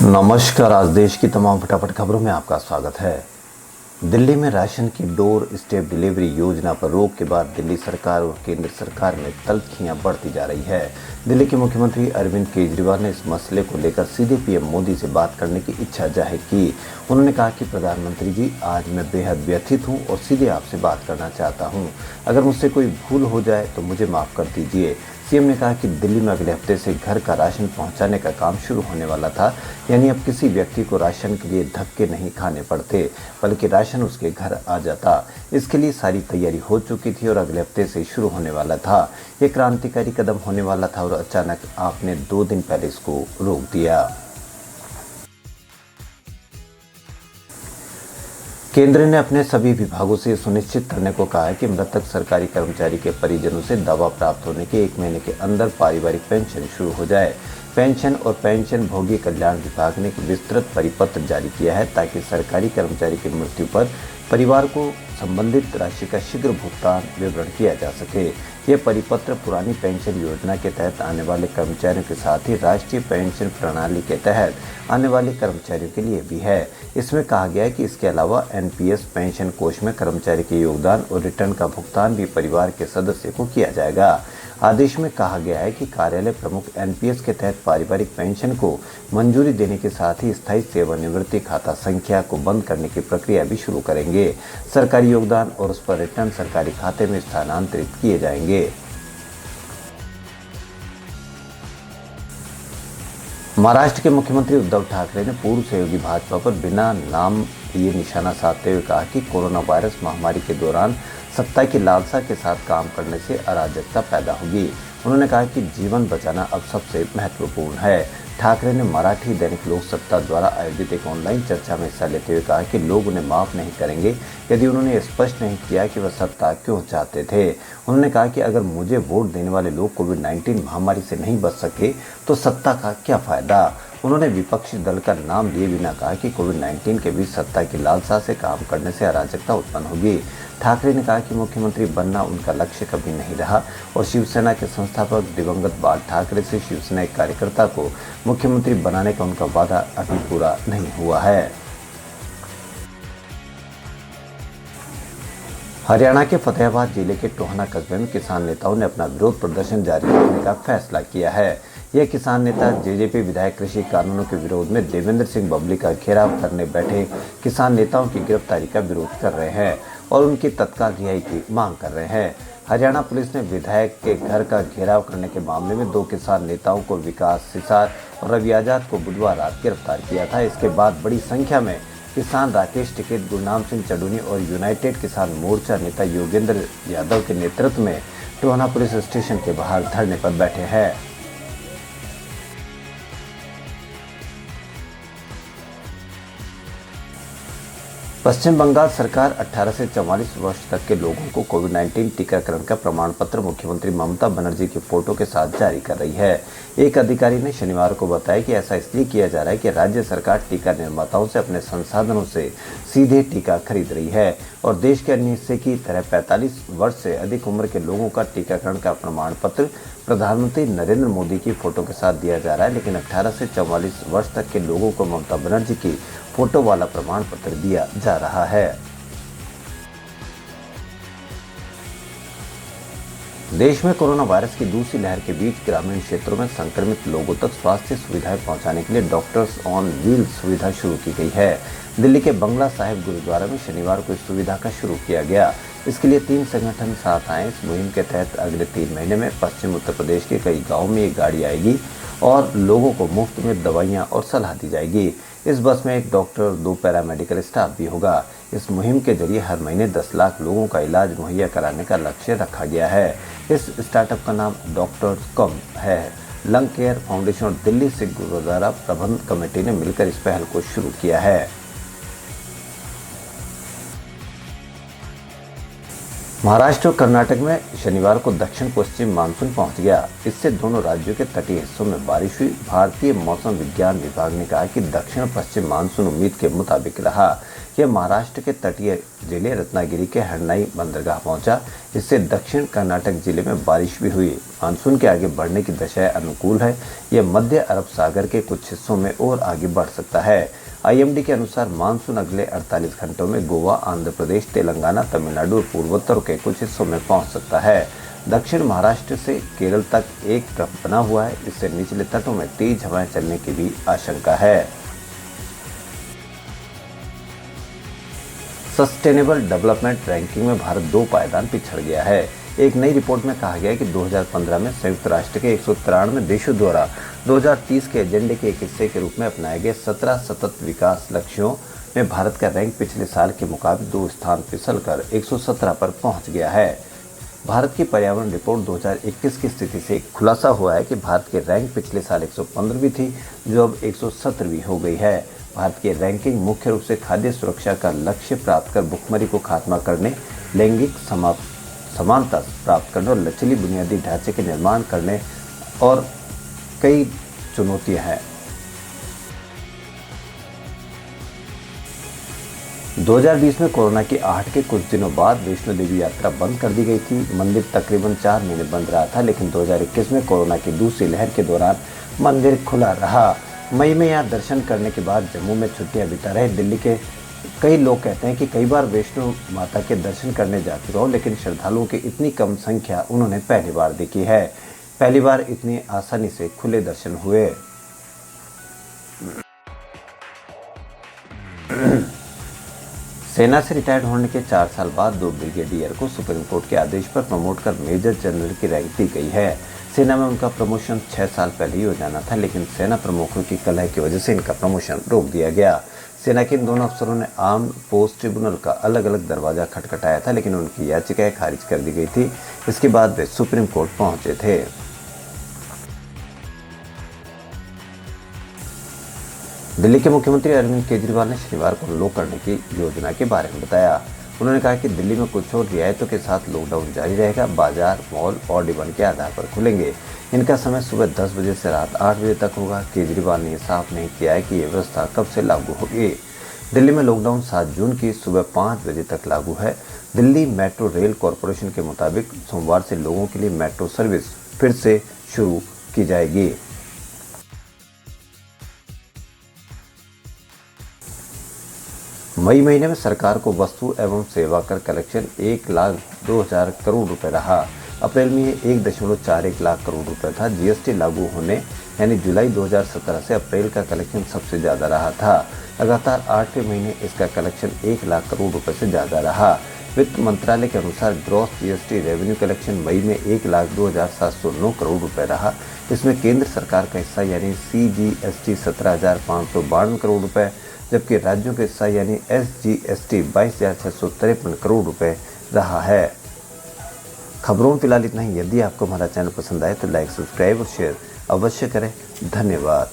नमस्कार। आज देश की तमाम फटाफट खबरों में आपका स्वागत है। दिल्ली में राशन की डोर स्टेप डिलीवरी योजना पर रोक के बाद दिल्ली सरकार और केंद्र सरकार में तल्खियां बढ़ती जा रही है। दिल्ली के मुख्यमंत्री अरविंद केजरीवाल ने इस मसले को लेकर सीधे पीएम मोदी से बात करने की इच्छा जाहिर की। उन्होंने कहा कि प्रधानमंत्री जी, आज मैं बेहद व्यथित हूं और सीधे आपसे बात करना चाहता हूं। अगर मुझसे कोई भूल हो जाए तो मुझे माफ़ कर दीजिए। सीएम ने कहा कि दिल्ली में अगले हफ्ते से घर का राशन पहुंचाने का काम शुरू होने वाला था, यानी अब किसी व्यक्ति को राशन के लिए धक्के नहीं खाने पड़ते, बल्कि राशन उसके घर आ जाता। इसके लिए सारी तैयारी हो चुकी थी और अगले हफ्ते से शुरू होने वाला था। ये क्रांतिकारी कदम होने वाला था और अचानक आपने 2 दिन पहले इसको रोक दिया। केंद्र ने अपने सभी विभागों से सुनिश्चित करने को कहा है कि मृतक सरकारी कर्मचारी के परिजनों से दावा प्राप्त होने के 1 महीने के अंदर पारिवारिक पेंशन शुरू हो जाए। पेंशन और पेंशन भोगी कल्याण विभाग ने एक विस्तृत परिपत्र जारी किया है ताकि सरकारी कर्मचारी की मृत्यु पर परिवार को संबंधित राशि का शीघ्र भुगतान विवरण किया जा सके। यह परिपत्र पुरानी पेंशन योजना के तहत आने वाले कर्मचारियों के साथ ही राष्ट्रीय पेंशन प्रणाली के तहत आने वाले कर्मचारियों के लिए भी है। इसमें कहा गया है कि इसके अलावा एनपीएस पेंशन कोष में कर्मचारी के योगदान और रिटर्न का भुगतान भी परिवार के सदस्य को किया जाएगा। आदेश में कहा गया है कि कार्यालय प्रमुख एनपीएस के तहत पारिवारिक पेंशन को मंजूरी देने के साथ ही स्थायी सेवानिवृत्ति खाता संख्या को बंद करने की प्रक्रिया भी शुरू करेंगे। सरकारी योगदान और उस पर रिटर्न सरकारी खाते में स्थानांतरित किए जाएंगे। महाराष्ट्र के मुख्यमंत्री उद्धव ठाकरे ने पूर्व सहयोगी भाजपा पर बिना नाम लिए निशाना साधते हुए कहा कि कोरोना वायरस महामारी के दौरान सत्ता की लालसा के साथ काम करने से अराजकता पैदा होगी। उन्होंने कहा कि जीवन बचाना अब सबसे महत्वपूर्ण है। ठाकरे ने मराठी दैनिक लोक सत्ता द्वारा आयोजित एक ऑनलाइन चर्चा में हिस्सा लेते हुए कहा कि लोग उन्हें माफ नहीं करेंगे यदि उन्होंने स्पष्ट नहीं किया कि वह सत्ता क्यों चाहते थे। उन्होंने कहा कि अगर मुझे वोट देने वाले लोग कोविड-19 महामारी से नहीं बच सके तो सत्ता का क्या फायदा। उन्होंने विपक्षी दल का नाम लिए बिना कहा कि कोविड-19 के बीच सत्ता की लालसा से काम करने से अराजकता उत्पन्न होगी। ठाकरे ने कहा कि मुख्यमंत्री बनना उनका लक्ष्य कभी नहीं रहा और शिवसेना के संस्थापक दिवंगत बाल ठाकरे से शिवसेना एक कार्यकर्ता को मुख्यमंत्री बनाने का उनका वादा अभी पूरा नहीं हुआ है। हरियाणा के फतेहाबाद जिले के टोहाना कस्बे में किसान नेताओं ने अपना विरोध प्रदर्शन जारी रखने का फैसला किया है। यह किसान नेता जेजेपी विधायक कृषि कानूनों के विरोध में देवेंद्र सिंह बबली का घेराव करने बैठे किसान नेताओं की गिरफ्तारी का विरोध कर रहे हैं और उनकी तत्काल रिहाई की मांग कर रहे हैं। हरियाणा पुलिस ने विधायक के घर का घेराव करने के मामले में 2 किसान नेताओं को विकास सिसार और रवि आजाद को बुधवार रात गिरफ्तार किया था। इसके बाद बड़ी संख्या में किसान राकेश टिकैत, गुरनाम सिंह चडूनी और यूनाइटेड किसान मोर्चा नेता योगेंद्र यादव के नेतृत्व में टोहाना पुलिस स्टेशन के बाहर धरने पर बैठे हैं। पश्चिम बंगाल सरकार 18 से 44 वर्ष तक के लोगों को कोविड-19 टीकाकरण का प्रमाण पत्र मुख्यमंत्री ममता बनर्जी की फोटो के साथ जारी कर रही है। एक अधिकारी ने शनिवार को बताया कि ऐसा इसलिए किया जा रहा है कि राज्य सरकार टीका निर्माताओं से अपने संसाधनों से सीधे टीका खरीद रही है और देश के अन्य हिस्से की तरह 45 वर्ष से अधिक उम्र के लोगों का टीकाकरण का प्रमाण पत्र प्रधानमंत्री नरेंद्र मोदी की फोटो के साथ दिया जा रहा है, लेकिन 18 से 44 वर्ष तक के लोगों को ममता बनर्जी की फोटो वाला प्रमाण पत्र दिया जा रहा है। देश में कोरोना वायरस की दूसरी लहर के बीच ग्रामीण क्षेत्रों में संक्रमित लोगों तक स्वास्थ्य सुविधाएं पहुंचाने के लिए डॉक्टर्स ऑन व्हील्स सुविधा शुरू की गई है। दिल्ली के बंगला साहिब गुरुद्वारा में शनिवार को इस सुविधा का शुरू किया गया। इसके लिए 3 संगठन साथ आए। इस मुहिम के तहत अगले 3 महीने में पश्चिम उत्तर प्रदेश के कई गाँवों में ये गाड़ी आएगी और लोगों को मुफ्त में दवाइयाँ और सलाह दी जाएगी। इस बस में 1 डॉक्टर, 2 पैरामेडिकल स्टाफ भी होगा। इस मुहिम के जरिए हर महीने 10 लाख लोगों का इलाज मुहैया कराने का लक्ष्य रखा गया है। इस स्टार्टअप का नाम डॉक्टर्स कम है। लंग केयर फाउंडेशन और दिल्ली सिख गुरुद्वारा प्रबंध कमेटी ने मिलकर इस पहल को शुरू किया है। महाराष्ट्र और कर्नाटक में शनिवार को दक्षिण पश्चिम मानसून पहुंच गया। इससे दोनों राज्यों के तटीय हिस्सों में बारिश हुई। भारतीय मौसम विज्ञान विभाग ने कहा कि दक्षिण पश्चिम मानसून उम्मीद के मुताबिक रहा। यह महाराष्ट्र के तटीय जिले रत्नागिरी के हरनाई बंदरगाह पहुंचा। इससे दक्षिण कर्नाटक जिले में बारिश भी हुई। मानसून के आगे बढ़ने की दशाएं अनुकूल है। यह मध्य अरब सागर के कुछ हिस्सों में और आगे बढ़ सकता है। IMD के अनुसार मानसून अगले 48 घंटों में गोवा, आंध्र प्रदेश, तेलंगाना, तमिलनाडु और पूर्वोत्तर के कुछ हिस्सों में पहुंच सकता है। दक्षिण महाराष्ट्र से केरल तक एक ट्रफ बना हुआ है। इससे निचले तटों में तेज हवाएं चलने की भी आशंका है। सस्टेनेबल डेवलपमेंट रैंकिंग में भारत 2 पायदान पिछड़ गया है। एक नई रिपोर्ट में कहा गया है कि 2015 में संयुक्त राष्ट्र के 193 देशों द्वारा 2030 के एजेंडे के एक हिस्से के रूप में अपनाए गए 17 सतत विकास लक्ष्यों में भारत का रैंक पिछले साल के मुकाबले 2 स्थान फिसलकर 117 पर पहुंच गया है। भारत की पर्यावरण रिपोर्ट 2021 की स्थिति से खुलासा हुआ है कि भारत की रैंक पिछले साल 115वीं थी, जो अब 117वीं हो गई है। भारत की रैंकिंग मुख्य रूप से खाद्य सुरक्षा का लक्ष्य प्राप्त कर भुखमरी को खात्मा करने, लैंगिक समानता प्राप्त करने और लचीली बुनियादी ढांचे के निर्माण करने और कई चुनौतियां हैं। 2020 में कोरोना की आहट के कुछ दिनों बाद वैष्णो देवी यात्रा बंद कर दी गई थी। मंदिर तकरीबन 4 महीने बंद रहा था, लेकिन 2021 में कोरोना की दूसरी लहर के दौरान मंदिर खुला रहा। मई में यहाँ दर्शन करने के बाद जम्मू में छुट्टियां बिता रहे दिल्ली के कई लोग कहते हैं कि कई बार वैष्णो माता के दर्शन करने जा चुका हूं, लेकिन श्रद्धालुओं की इतनी कम संख्या उन्होंने पहली बार देखी है। पहली बार इतनी आसानी से खुले दर्शन हुए। सेना से रिटायर्ड होने के 4 साल बाद 2 ब्रिगेडियर को सुप्रीम कोर्ट के आदेश पर प्रमोट कर मेजर जनरल की रैंक दी गई है। सेना में उनका प्रमोशन 6 साल पहले ही हो जाना था, लेकिन सेना प्रमुखों की कलह की वजह से इनका प्रमोशन रोक दिया गया। सेना के इन दोनों अफसरों ने आर्म्ड फोर्स ट्रिब्यूनल का अलग अलग दरवाजा खटखटाया था, लेकिन उनकी याचिकाएं खारिज कर दी गई थी। इसके बाद वे सुप्रीम कोर्ट पहुंचे थे। दिल्ली के मुख्यमंत्री अरविंद केजरीवाल ने शनिवार को अनलॉक करने की योजना के बारे में बताया। उन्होंने कहा कि दिल्ली में कुछ और रियायतों के साथ लॉकडाउन जारी रहेगा। बाजार, मॉल और डिमांड के आधार पर खुलेंगे। इनका समय सुबह 10 बजे से रात 8 बजे तक होगा। केजरीवाल ने साफ नहीं किया है कि ये व्यवस्था कब से लागू होगी। दिल्ली में लॉकडाउन 7 जून की सुबह 5 बजे तक लागू है। दिल्ली मेट्रो रेल कॉरपोरेशन के मुताबिक सोमवार से लोगों के लिए मेट्रो सर्विस फिर से शुरू की जाएगी। मई महीने में सरकार को वस्तु एवं सेवा कर कलेक्शन 1,02,000 करोड़ रुपए रहा। अप्रैल में ये 1.41 लाख करोड़ रुपए था। जीएसटी लागू होने यानी जुलाई 2017 से अप्रैल का कलेक्शन सबसे ज़्यादा रहा था। लगातार 8वें महीने इसका कलेक्शन 1 लाख करोड़ रुपए से ज़्यादा रहा। वित्त मंत्रालय के अनुसार ग्रॉस जीएसटी रेवेन्यू कलेक्शन मई में 1,02,709 करोड़ रुपए रहा। इसमें केंद्र सरकार का हिस्सा यानी CGST 17,592 करोड़ रुपए, जबकि राज्यों के हिस्सा यानी SGST 22,653 करोड़ रुपए रहा है। खबरों में फिलहाल इतना ही। यदि आपको हमारा चैनल पसंद आए तो लाइक, सब्सक्राइब और शेयर अवश्य करें। धन्यवाद।